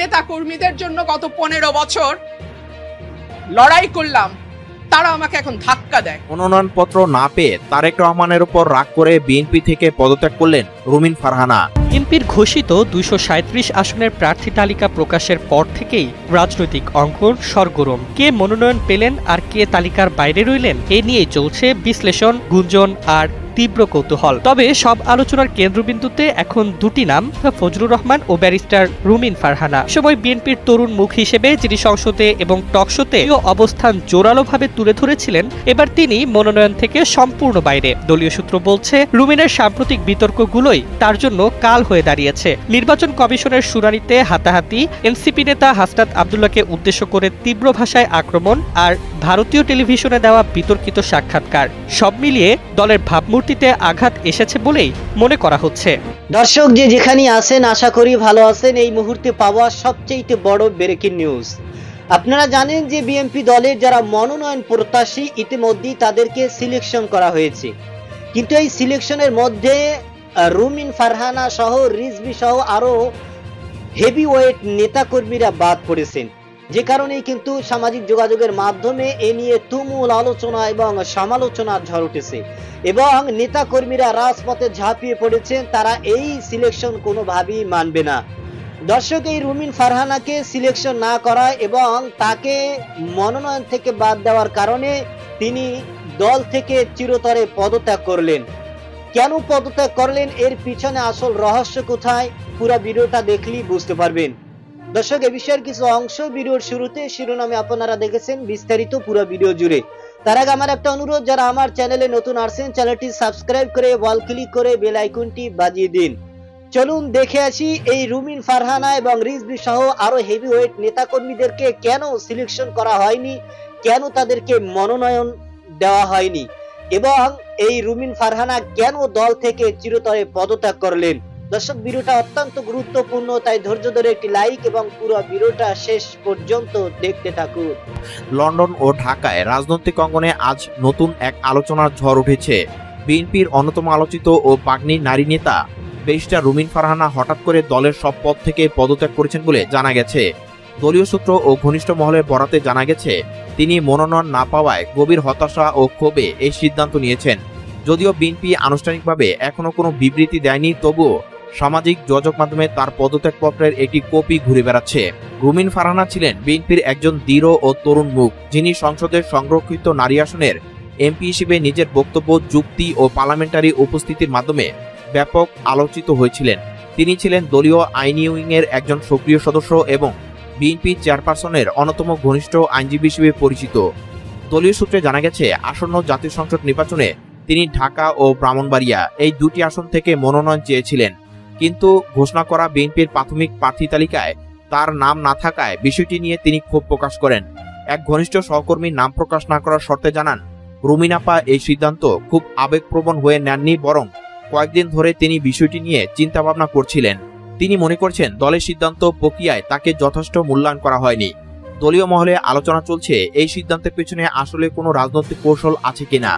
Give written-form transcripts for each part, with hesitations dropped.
নেতা কর্মীদের জন্য গত 15 বছর লড়াই করলাম, তারা আমাকে এখন ধাক্কা দেয়। মনোনয়নপত্র না পেয়ে তারেক রহমানের উপর রাগ করে বিএনপি থেকে পদত্যাগ করলেন রুমিন ফারহানা। বিএনপির ঘোষিত 237 আসনের প্রার্থী তালিকা প্রকাশের পর থেকেই রাজনৈতিক অঙ্গন সরগরম। কে মনোনয়ন পেলেন আর কে তালিকার বাইরে রইলেন, এ নিয়েই চলছে বিশ্লেষণ, গুঞ্জন আর তীব্র কৌতূহল। তবে সব আলোচনার কেন্দ্রবিন্দুতে এখন দুটি নাম, ফজলুর রহমান ও ব্যারিস্টার রুমিন ফারহানা। সময় বিএনপির তরুণ মুখ হিসেবে যিনি সংসদে এবং টকশোতে অবস্থান জোরালোভাবে তুলে ধরেছিলেন, এবার তিনি মনোনয়ন থেকে সম্পূর্ণ বাইরে। দলীয় সূত্র বলছে, রুমিনের সাম্প্রতিক বিতর্কগুলোই তার জন্য কাল হয়ে দাঁড়িয়েছে। নির্বাচন কমিশনের শুনানিতে হাতাহাতি, এনসিপি নেতা হাসনাত আব্দুল্লাহকে উদ্দেশ্য করে তীব্র ভাষায় আক্রমণ আর ভারতীয় টেলিভিশনে দেওয়া বিতর্কিত সাক্ষাৎকার, সব মিলিয়ে দলের ভাবমূর্তিতে আঘাত এসেছে বলেই মনে করা হচ্ছে। দর্শক যে যেখানে আছেন, আশা করি ভালো আছেন। এই মুহূর্তে পাওয়া সবচেয়ে বড় ব্রেকিং নিউজ, আপনারা জানেন যে বিএনপি দলের যারা মনোনয়ন প্রত্যাশী ইতিমধ্যেই তাদেরকে সিলেকশন করা হয়েছে, কিন্তু এই সিলেকশনের মধ্যে রুমিন ফারহানা সহ রিজভী সহ আরো হেভিওয়েট নেতাকর্মীরা বাদ পড়েছেন, যে কারণেই কিন্তু সামাজিক যোগাযোগের মাধ্যমে এ নিয়ে তুমুল আলোচনা এবং সমালোচনার ঝড় উঠেছে এবং নেতাকর্মীরা রাজপথে ঝাঁপিয়ে পড়েছেন। তারা এই সিলেকশন কোনোভাবেই মানবে না। দর্শক, এই রুমিন ফারহানাকে সিলেকশন না করা এবং তাকে মনোনয়ন থেকে বাদ দেওয়ার কারণে তিনি দল থেকে চিরতরে পদত্যাগ করলেন। কেন পদত্যাগ করলেন, এর পিছনে আসল রহস্য কোথায়, পুরো ভিডিওটা দেখলেই বুঝতে পারবেন। দর্শক, এ বিষয়ের কিছু অংশ ভিডিওর শুরুতে শিরোনামে আপনারা দেখেছেন, বিস্তারিত পুরো ভিডিও জুড়ে। তার আগে আমার একটা অনুরোধ, যারা আমার চ্যানেলে নতুন আসছেন চ্যানেলটি সাবস্ক্রাইব করে ওয়াল ক্লিক করে বেল আইকনটি বাজিয়ে দিন। চলুন দেখে আসি এই রুমিন ফারহানা এবং রিজভী সহ আরো হেভিওয়েট নেতাকর্মীদেরকে কেন সিলেকশন করা হয়নি, কেন তাদেরকে মনোনয়ন দেওয়া হয়নি এবং এই রুমিন ফারহানা কেন দল থেকে চিরতরে পদত্যাগ করলেন। দর্শক, ভিডিওটা অত্যন্ত গুরুত্বপূর্ণ, তাই ধৈর্য ধরে একটি লাইক এবং পুরো ভিডিওটা শেষ পর্যন্ত দেখতে থাকুন। লন্ডন ও ঢাকায় রাজনৈতিক অঙ্গনে আজ নতুন এক আলোচনার ঝড় উঠেছে। বিএনপির অন্যতম আলোচিত ও বাগ্মী নারী নেতা ব্যারিস্টার রুমিন ফারহানা হঠাৎ করে দলের সব পদ থেকে পদত্যাগ করেছেন বলে জানা গেছে। দলীয় সূত্র ও ঘনিষ্ঠ মহলের বরাতে জানা গেছে, তিনি মনোনয়ন না পাওয়ায় গভীর হতাশা ও ক্ষোভে এই সিদ্ধান্ত নিয়েছেন। যদিও বিএনপি আনুষ্ঠানিকভাবে এখনো কোনো বিবৃতি দেয়নি, তবুও সামাজিক যোগাযোগ মাধ্যমে তার পদত্যাগপত্রের একটি কপি ঘুরে বেড়াচ্ছে। রুমিন ফারহানা ছিলেন বিএনপির একজন দৃঢ় ও তরুণ মুখ, যিনি সংসদের সংরক্ষিত নারী আসনের এমপি হিসেবে নিজের বক্তব্য, যুক্তি ও পার্লামেন্টারি উপস্থিতির মাধ্যমে ব্যাপক আলোচিত হয়েছিলেন। তিনি ছিলেন দলীয় আইনি উইংয়ের একজন সক্রিয় সদস্য এবং বিএনপি চেয়ারপারসনের অন্যতম ঘনিষ্ঠ আইনজীবী হিসেবে পরিচিত। দলীয় সূত্রে জানা গেছে, আসন্ন জাতীয় সংসদ নির্বাচনে তিনি ঢাকা ও ব্রাহ্মণবাড়িয়া এই দুটি আসন থেকে মনোনয়ন চেয়েছিলেন, কিন্তু ঘোষণা করা বিএনপির প্রাথমিক প্রার্থী তালিকায় তার নাম না থাকায় বিষয়টি নিয়ে তিনি ক্ষোভ প্রকাশ করেন। এক ঘনিষ্ঠ সহকর্মীর নাম প্রকাশ না করার শর্তে জানান, রুমিন আপা এই সিদ্ধান্ত খুব আবেগপ্রবণ হয়ে নেননি, বরং কয়েকদিন ধরে তিনি বিষয়টি নিয়ে চিন্তাভাবনা করছিলেন। তিনি মনে করছেন দলের সিদ্ধান্ত প্রক্রিয়ায় তাকে যথেষ্ট মূল্যায়ন করা হয়নি। দলীয় মহলে আলোচনা চলছে এই সিদ্ধান্তের পেছনে আসলে কোনো রাজনৈতিক কৌশল আছে কিনা।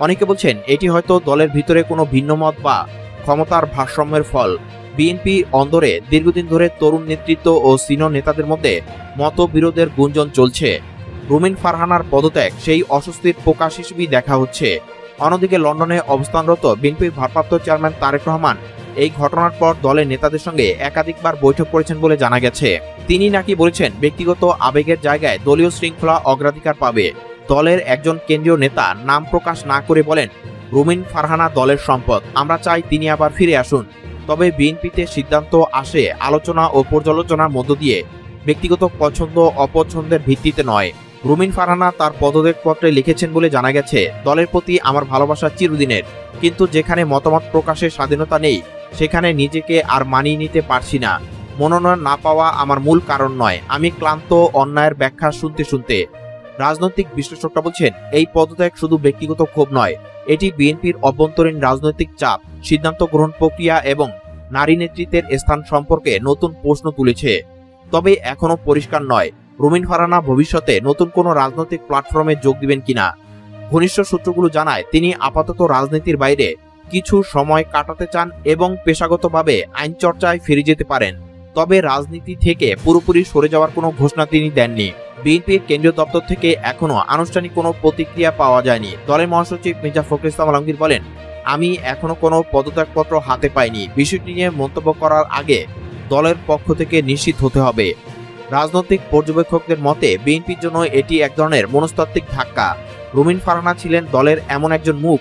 অনেকে বলছেন এটি হয়তো দলের ভিতরে কোনো ভিন্নমত বা ক্ষমতার ভারসাম্যের ফল। বিএনপি অন্দরে দীর্ঘদিন ধরে তরুণ নেতৃত্ব ও সিনিয়র নেতাদের মধ্যে মতবিরোধের গুঞ্জন চলছে। রুমিন ফারহানার পদত্যাগ সেই অস্বস্তির প্রকাশ হিসেবেই দেখা হচ্ছে। অন্যদিকে লন্ডনে অবস্থানরত বিএনপির ভারপ্রাপ্ত চেয়ারম্যান তারেক রহমান এই ঘটনার পর দলের নেতাদের সঙ্গে একাধিকবার বৈঠক করেছেন বলে জানা গেছে। তিনি নাকি বলেছেন, ব্যক্তিগত আবেগের জায়গায় দলীয় শৃঙ্খলা অগ্রাধিকার পাবে। দলের একজন কেন্দ্রীয় নেতা নাম প্রকাশ না করে বলেন, রুমিন ফারহানা দলের সম্পদ, আমরা চাই তিনি আবার ফিরে আসুন। তবে বিএনপিতে সিদ্ধান্ত আসে আলোচনা ও পর্যালোচনার মধ্য দিয়ে, ব্যক্তিগত পছন্দ অপছন্দের ভিত্তিতে নয়। রুমিন ফারহানা তার পদত্যাগপত্রে লিখেছেন বলে জানা গেছে, দলের প্রতি আমার ভালোবাসা চিরদিনের, কিন্তু যেখানে মতামত প্রকাশের স্বাধীনতা নেই সেখানে নিজেকে আর মানিয়ে নিতে পারছি না। মনোনয়ন না পাওয়া আমার মূল কারণ নয়, আমি ক্লান্ত অন্যায়ের ব্যাখ্যা শুনতে শুনতে। রাজনৈতিক বিশ্লেষকরা বলছেন, এই পদত্যাগ শুধু ব্যক্তিগত ক্ষোভ নয়, এটি বিএনপির অভ্যন্তরীণ রাজনৈতিক চাপ, সিদ্ধান্ত গ্রহণ প্রক্রিয়া এবং নারী নেতৃত্বের স্থান সম্পর্কে নতুন প্রশ্ন তুলেছে। তবে এখনো পরিষ্কার নয় রুমিন ফারহানা ভবিষ্যতে নতুন কোনো রাজনৈতিক প্ল্যাটফর্মে যোগ দিবেন কিনা। ঘনিষ্ঠ সূত্রগুলো জানায়, তিনি আপাতত রাজনীতির বাইরে কিছু সময় কাটাতে চান এবং পেশাগতভাবে আইন চর্চায় ফিরে যেতে পারেন। তবে রাজনীতি থেকে পুরোপুরি সরে যাওয়ার কোনো ঘোষণা তিনি দেননি। বিএনপির কেন্দ্রীয় দপ্তর থেকে এখনো আনুষ্ঠানিক কোনো প্রতিক্রিয়া পাওয়া যায়নি। দলের মহাসচিব মির্জা ফখরুল ইসলাম আলমগীর বলেন, আমি এখনো কোনো পদত্যাগপত্র হাতে পাইনি। বিষয়টি নিয়ে মন্তব্য করার আগে দলের পক্ষ থেকে নিশ্চিত হতে হবে। রাজনৈতিক পর্যবেক্ষকদের মতে বিএনপির জন্য এটি এক ধরনের মনস্তাত্ত্বিক ধাক্কা। রুমিন ফারহানা ছিলেন দলের এমন একজন মুখ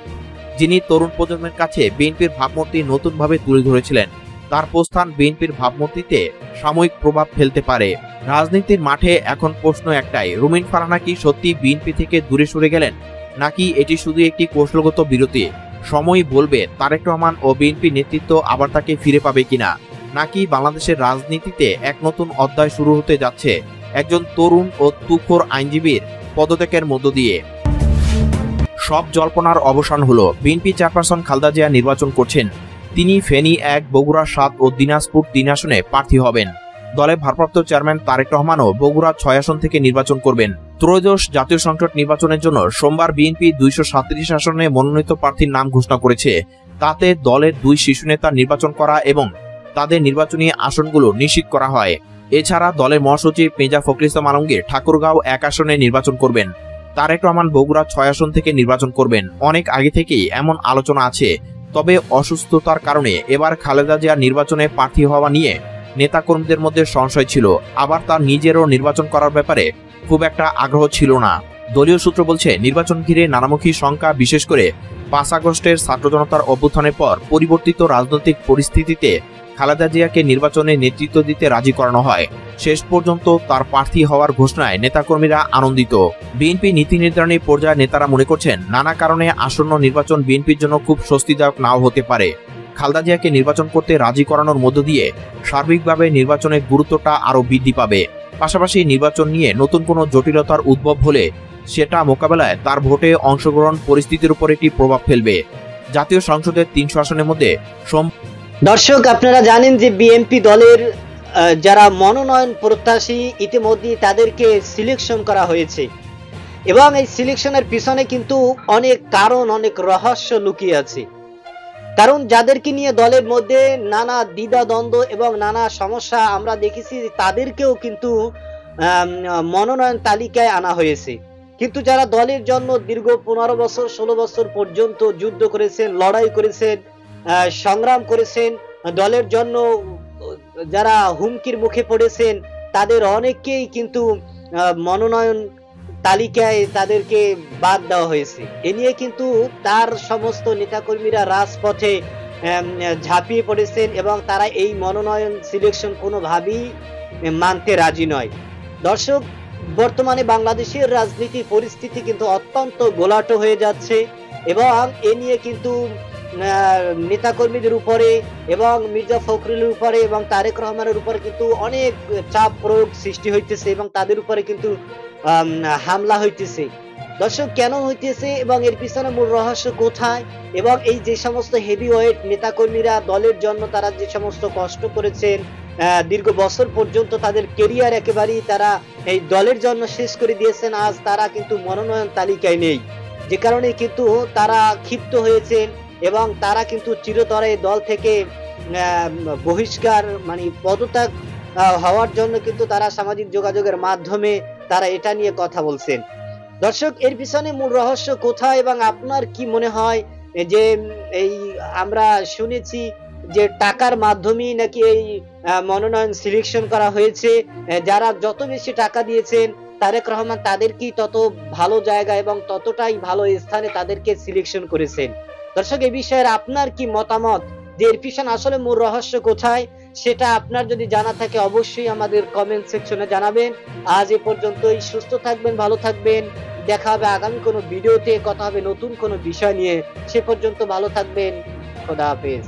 যিনি তরুণ প্রজন্মের কাছে বিএনপির ভাবমূর্তি নতুনভাবে তুলে ধরেছিলেন। তার প্রস্থান বিএনপির ভাবমূর্তিতে সাময়িক প্রভাব ফেলতে পারে। রাজনীতির মাঠে এখন প্রশ্ন একটাই, রুমিন ফারহানা কি সত্যি বিএনপি থেকে দূরে সরে গেলেন, নাকি এটি শুধু একটি কৌশলগত বিরতি? সময়ই বলবে তারেক রহমান ও বিএনপি নেতৃত্ব আবার তাকে ফিরে পাবে কিনা, নাকি বাংলাদেশের রাজনীতিতে এক নতুন অধ্যায় শুরু হতে যাচ্ছে একজন তরুণ ও তুখোর আইনজীবীর পদত্যাগের মধ্য দিয়ে। সব জল্পনার অবসান হলো। বিএনপি চেয়ারপারসন খালেদা জিয়া নির্বাচন করছেন। তিনি ফেনী 1, বগুড়া 7 ও দিনাজপুর 3 আসনে প্রার্থী হবেন। দলের ভারপ্রাপ্ত চেয়ারম্যান তারেক রহমানও বগুড়া 6 আসন থেকে নির্বাচন করবেন। ত্রয়োদশ জাতীয় সংসদ নির্বাচনের জন্য সোমবার বিএনপি 237 আসনে মনোনীত প্রার্থীর নাম ঘোষণা করেছে। তাতে দলের 2 শীর্ষ নেতা নির্বাচন করা এবং তাদের নির্বাচনী আসনগুলো নিশ্চিত করা হয়। এছাড়া দলের মহাসচিব মির্জা ফখরুল ইসলাম আলমগীর ঠাকুরগাঁও 1 আসনে নির্বাচন করবেন। তারেক রহমান বগুড়া 6 আসন থেকে নির্বাচন করবেন। অনেক আগে থেকেই এমন আলোচনা আছে। তবে অসুস্থতার কারণে এবার খালেদা জিয়া নির্বাচনে প্রার্থী হওয়া নিয়ে নেতাকর্মীদের মধ্যে সংশয় ছিল। আবার তার নিজেরও নির্বাচন করার ব্যাপারে খুব একটা আগ্রহ ছিল না। দলীয় সূত্র বলছে, নির্বাচন ঘিরে নানামুখী শঙ্কা, বিশেষ করে 5 আগস্টের ছাত্র জনতার অভ্যুত্থানের পর পরিবর্তিত রাজনৈতিক পরিস্থিতিতে খালেদা জিয়াকে নির্বাচনে নেতৃত্ব দিতে রাজি করানো হয়। শেষ পর্যন্ত তার প্রার্থী হওয়ার ঘোষণায় নেতাকর্মীরা আনন্দিত। বিএনপি নীতি নির্ধারণী পর্যায়ে নেতারা মনে করছেন, নানা কারণে আসন্ন নির্বাচন বিএনপির জন্য খুব স্বস্তিদায়ক নাও হতে পারে। খালেদা জিয়াকে নির্বাচন করতে রাজি করানোর মধ্য দিয়ে সার্বিকভাবে নির্বাচনের গুরুত্বটা আরও বৃদ্ধি পাবে। পাশাপাশি নির্বাচন নিয়ে নতুন কোনো জটিলতার উদ্ভব হলে সেটা মোকাবেলায় তার ভোটে অংশগ্রহণ পরিস্থিতির উপর একটি প্রভাব ফেলবে। জাতীয় সংসদের 300 আসনের মধ্যে দর্শক, আপনারা জানেন যে বিএনপি দলের যারা মনোনয়ন প্রত্যাশী ইতিমধ্যে তাদেরকে সিলেকশন করা হয়েছে এবং এই সিলেকশনের পিছনে কিন্তু অনেক কারণ, অনেক রহস্য লুকিয়ে আছে। কারণ যাদেরকে নিয়ে দলের মধ্যে নানা দ্বিধাদ্বন্দ্ব এবং নানা সমস্যা আমরা দেখেছি, তাদেরকেও কিন্তু মনোনয়ন তালিকায় আনা হয়েছে। কিন্তু যারা দলের জন্য দীর্ঘ 15 বছর 16 বছর পর্যন্ত যুদ্ধ করেছেন, লড়াই করেছেন, সংগ্রাম করেছেন, দলের জন্য যারা হুমকির মুখে পড়েছেন, তাদের অনেককেই কিন্তু মনোনয়ন তালিকায় তাদেরকে বাদ দেওয়া হয়েছে। এ নিয়ে কিন্তু তার সমস্ত নেতাকর্মীরা রাজপথে ঝাঁপিয়ে পড়েছেন এবং তারা এই মনোনয়ন সিলেকশন কোনোভাবেই মানতে রাজি নয়। দর্শক, বর্তমানে বাংলাদেশের রাজনীতি পরিস্থিতি কিন্তু অত্যন্ত গোলাটো হয়ে যাচ্ছে এবং এ নিয়ে কিন্তু নেতাকর্মীদের উপরে এবং মির্জা ফখরুলের উপরে এবং তারেক রহমানের উপরে কিন্তু অনেক চাপ প্রয়োগ সৃষ্টি হইতেছে এবং তাদের উপরে কিন্তু হামলা হইতেছে। দর্শক, কেন হইতেছে এবং এর পিছনে মূল রহস্য কোথায় এবং এই যে সমস্ত হেভিওয়েট নেতাকর্মীরা দলের জন্য তারা যে সমস্ত কষ্ট করেছেন, দীর্ঘ বছর পর্যন্ত তাদের কেরিয়ার একেবারেই তারা এই দলের জন্য শেষ করে দিয়েছেন, আজ তারা কিন্তু মনোনয়ন তালিকায় নেই। যে কারণে কিন্তু তারা ক্ষিপ্ত হয়েছেন এবং তারা কিন্তু চিরতরে দল থেকে বহিষ্কার মানে পদত্যাগ হওয়ার জন্য কিন্তু তারা সামাজিক যোগাযোগের মাধ্যমে তারা এটা নিয়ে কথা বলছেন। দর্শক, এর পিছনে মূল রহস্য কোথায় এবং আপনার কি মনে হয় যে এই আমরা শুনেছি যে টাকার মাধ্যমেই নাকি এই মনোনয়ন সিলেকশন করা হয়েছে, যারা যত বেশি টাকা দিয়েছেন তারেক রহমান তাদেরকেই তত ভালো জায়গা এবং ততটাই ভালো স্থানে তাদেরকে সিলেকশন করেছেন। দর্শক, এই বিষয়ে আপনার কি মতামত, যে এর পিছনে আসলে মূল রহস্য কোথায়, সেটা আপনার যদি জানা থাকে অবশ্যই আমাদের কমেন্ট সেকশনে জানাবেন। আজ এ পর্যন্তই। সুস্থ থাকবেন, ভালো থাকবেন। দেখা হবে আগামী কোনো ভিডিওতে, কথা হবে নতুন কোনো বিষয় নিয়ে। সে পর্যন্ত ভালো থাকবেন। খোদা হাফেজ।